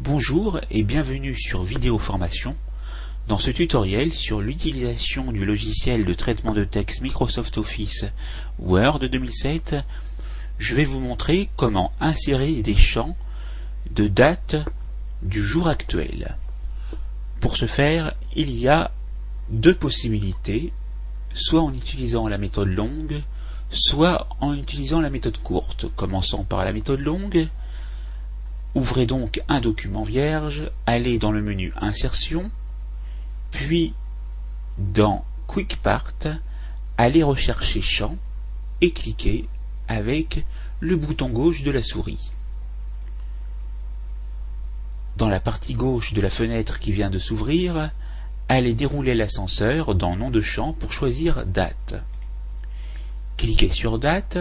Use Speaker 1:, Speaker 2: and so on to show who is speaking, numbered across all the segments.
Speaker 1: Bonjour et bienvenue sur Vidéo Formation. Dans ce tutoriel sur l'utilisation du logiciel de traitement de texte Microsoft Office Word 2007, je vais vous montrer comment insérer des champs de date du jour actuel. Pour ce faire, il y a deux possibilités, soit en utilisant la méthode longue, soit en utilisant la méthode courte. Commençons par la méthode longue. Ouvrez donc un document vierge, allez dans le menu Insertion, puis dans Quick Part, allez rechercher Champs et cliquez avec le bouton gauche de la souris. Dans la partie gauche de la fenêtre qui vient de s'ouvrir, allez dérouler l'ascenseur dans Nom de champ pour choisir Date. Cliquez sur Date,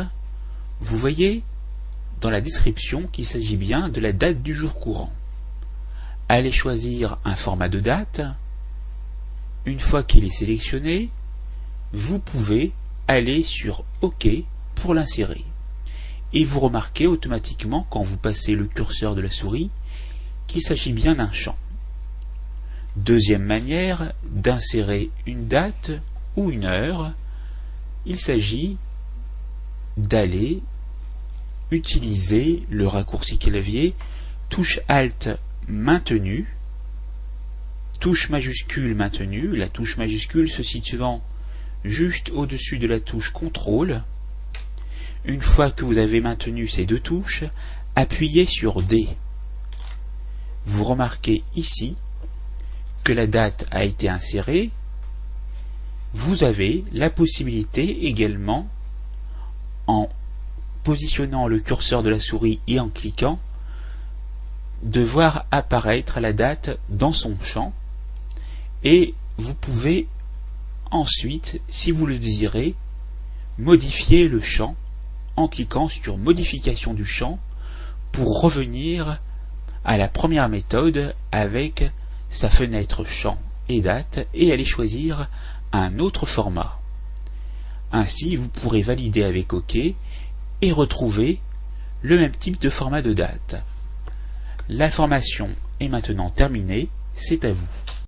Speaker 1: vous voyez dans la description qu'il s'agit bien de la date du jour courant. Allez choisir un format de date. Une fois qu'il est sélectionné, vous pouvez aller sur OK pour l'insérer. Et vous remarquez automatiquement quand vous passez le curseur de la souris qu'il s'agit bien d'un champ. Deuxième manière d'insérer une date ou une heure, il s'agit d'aller utiliser le raccourci clavier touche Alt maintenu, touche majuscule maintenu, la touche majuscule se situant juste au-dessus de la touche CTRL. Une fois que vous avez maintenu ces deux touches, appuyez sur D. Vous remarquez ici que la date a été insérée. Vous avez la possibilité également, en positionnant le curseur de la souris et en cliquant, de voir apparaître la date dans son champ, et vous pouvez ensuite, si vous le désirez, modifier le champ en cliquant sur Modification du champ pour revenir à la première méthode avec sa fenêtre Champ et Date et aller choisir un autre format. Ainsi, vous pourrez valider avec OK et retrouver le même type de format de date. La formation est maintenant terminée, c'est à vous.